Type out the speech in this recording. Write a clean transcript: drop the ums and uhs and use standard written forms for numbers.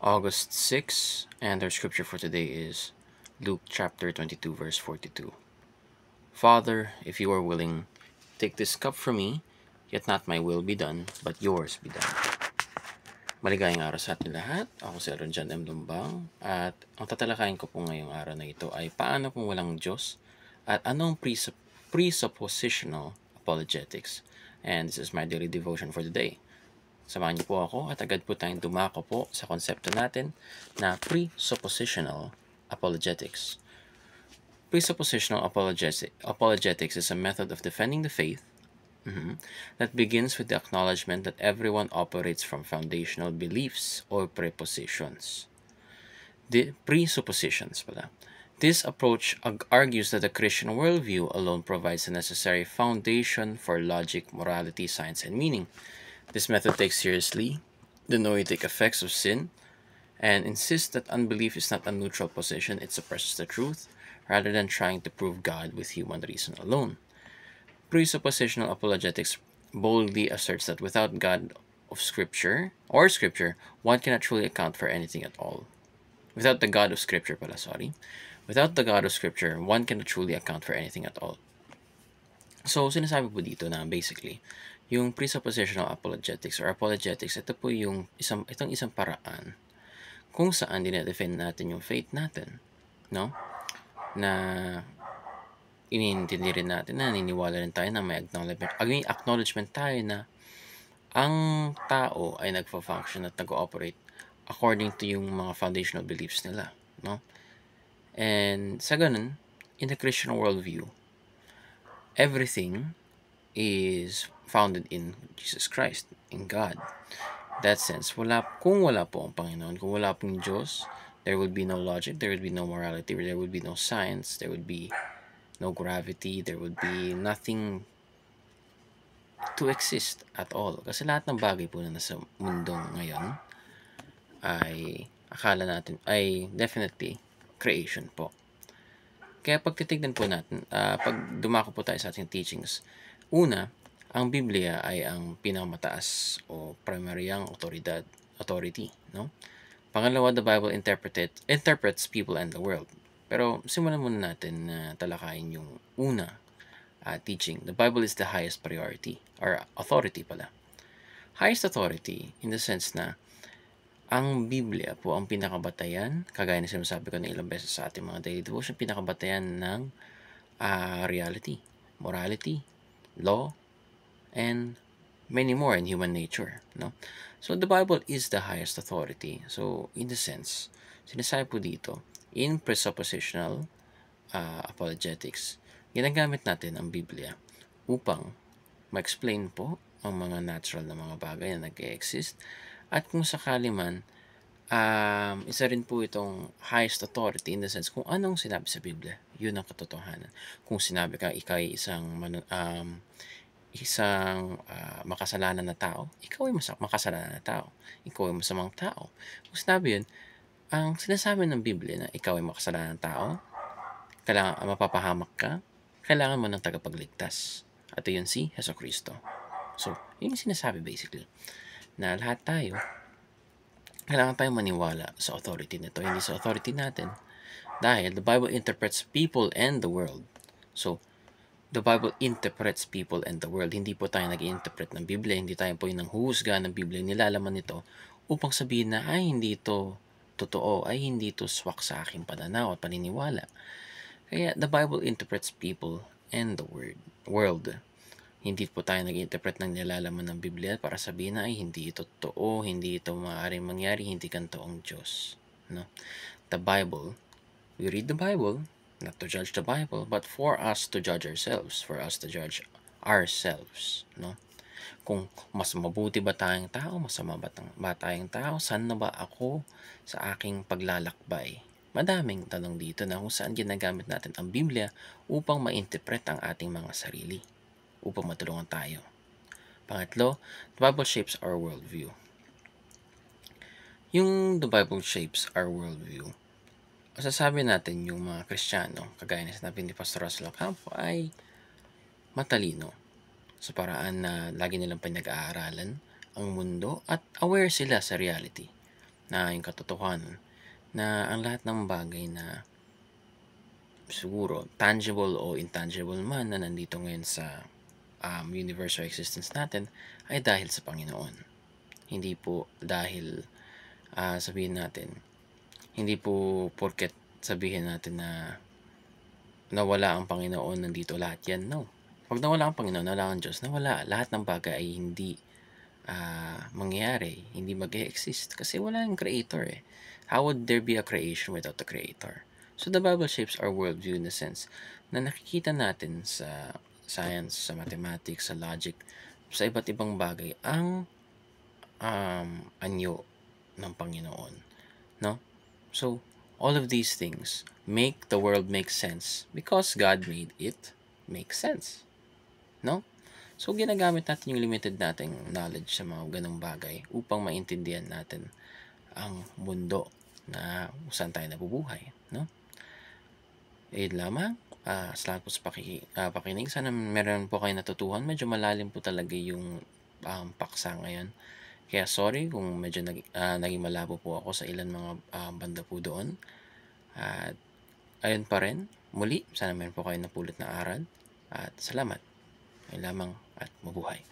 August 6, and our scripture for today is Luke chapter 22, verse 42. Father, if you are willing, take this cup from me, yet not my will be done, but yours be done. Maligayang araw sa ating lahat. Ako si Aaron John M. Lumbang, at ang tatalakayin ko po ngayong araw na ito ay paano kung walang Diyos at anong presuppositional apologetics. And this is my daily devotion for the day. Samahan niyo po ako at agad po tayong dumako po sa konsepto natin na presuppositional apologetics. Presuppositional apologetics is a method of defending the faith that begins with the acknowledgement that everyone operates from foundational beliefs or prepositions. The presuppositions pala. This approach argues that the Christian worldview alone provides the necessary foundation for logic, morality, science, and meaning. This method takes seriously the noetic effects of sin and insists that unbelief is not a neutral position, it suppresses the truth, rather than trying to prove God with human reason alone. Presuppositional apologetics boldly asserts that without God of Scripture, one cannot truly account for anything at all. Without the God of Scripture Without the God of Scripture, one cannot truly account for anything at all. So, sinasabi po dito na basically, yung presuppositional apologetics or apologetics, ito po yung itong isang paraan kung saan dinedefend natin yung faith natin, no? Na iniintindi rin natin, na naniniwala rin tayo na may acknowledgement tayo na ang tao ay nagfa-function at nag-ooperate according to yung mga foundational beliefs nila, no? And sa ganun, in the Christian worldview, everything is founded in Jesus Christ, in God. That sense, kung wala po ang Panginoon, kung wala pong Diyos, there would be no logic, there would be no morality, there would be no science, there would be no gravity, there would be nothing to exist at all. Kasi lahat ng bagay po na nasa mundong ngayon ay akala natin ay definitely creation po. Kaya pag titignan po natin, pag dumako po tayo sa ating teachings, una, ang Biblia ay ang pinakamataas o primaryang authority, no? Pangalawa, the Bible interprets people and the world. Pero simulan muna natin na talakayin yung una teaching. The Bible is the highest priority or authority pala. Highest authority in the sense na ang Biblia po ang pinakabatayan, kagaya na sinasabi ko na ilang beses sa ating mga daily devotion, pinakabatayan ng reality, morality, law, and many more in human nature, no? So the Bible is the highest authority. So in the sense, sinasabi po dito, in presuppositional apologetics, ginagamit natin ang Biblia upang ma-explain po ang mga natural na mga bagay na nag-exist. At kung sakali man, isa rin po itong highest authority in the sense kung anong sinabi sa Biblia, yun ang katotohanan. Kung sinabi ka, ikaw ay isang makasalanan na tao, ikaw ay makasalanan na tao. Ikaw ay masamang tao. Kung sinabi yun, ang sinasabi ng Biblia na ikaw ay makasalanan na tao, kailangan mapapahamak ka, kailangan mo ng tagapagligtas. At yun si Jesucristo. So, yun yung sinasabi basically. Na lahat tayo, kailangan tayong maniwala sa authority nito, hindi sa authority natin. Dahil the Bible interprets people and the world. So, the Bible interprets people and the world. Hindi po tayo nag-interpret ng Biblia, hindi tayo po yung nanghuhusga ng Biblia, nilalaman nito upang sabihin na, ay hindi ito totoo, ay hindi ito swak sa aking pananaw at paniniwala. Kaya the Bible interprets people and the world. Hindi po tayo nag-interpret ng nilalaman ng Biblia para sabihin na ay hindi ito totoo, hindi ito maaaring mangyari, hindi ganito ang Diyos. No? The Bible, we read the Bible, not to judge the Bible, but for us to judge ourselves, no? Kung mas mabuti ba tayong tao, masama ba tayong tao, saan na ba ako sa aking paglalakbay? Madaming tanong dito na kung saan ginagamit natin ang Biblia upang ma-interpret ang ating mga sarili, upang matulungan tayo. Pangatlo, the Bible shapes our worldview. Yung the Bible shapes our worldview, masasabi natin yung mga Kristiyano, kagaya na sinabi ni Pastor Russell Ocampo, ay matalino sa paraan na lagi nilang pinag-aaralan ang mundo at aware sila sa reality. na yung katotohanan na ang lahat ng bagay na siguro tangible o intangible man na nandito ngayon sa universe or existence natin ay dahil sa Panginoon. Hindi po dahil sabihin natin, hindi po porket sabihin natin na nawala ang Panginoon, nandito lahat yan. No. Pag nawala ang Panginoon, nawala ang Diyos, nawala. Lahat ng bagay ay hindi mangyayari, hindi mag-exist kasi wala ang creator eh. How would there be a creation without the creator? So the Bible shapes our worldview in the sense na nakikita natin sa science, sa mathematics, sa logic, sa iba't ibang bagay ang anyo ng Panginoon, no? So all of these things make the world make sense because God made it make sense, no? So ginagamit natin yung limited nating knowledge sa mga ganong bagay upang maintindihan natin ang mundo na saan tayo nabubuhay, no? Ayun lamang. Salamat po sa pakinig. Sana meron po kayo natutuhan. Medyo malalim po talaga yung paksa ngayon. Kaya sorry kung medyo naging malabo po ako sa ilan mga banda po doon. At ayun pa rin, muli, sana meron po kayo napulot na aral. At salamat. Ayun lamang at mabuhay.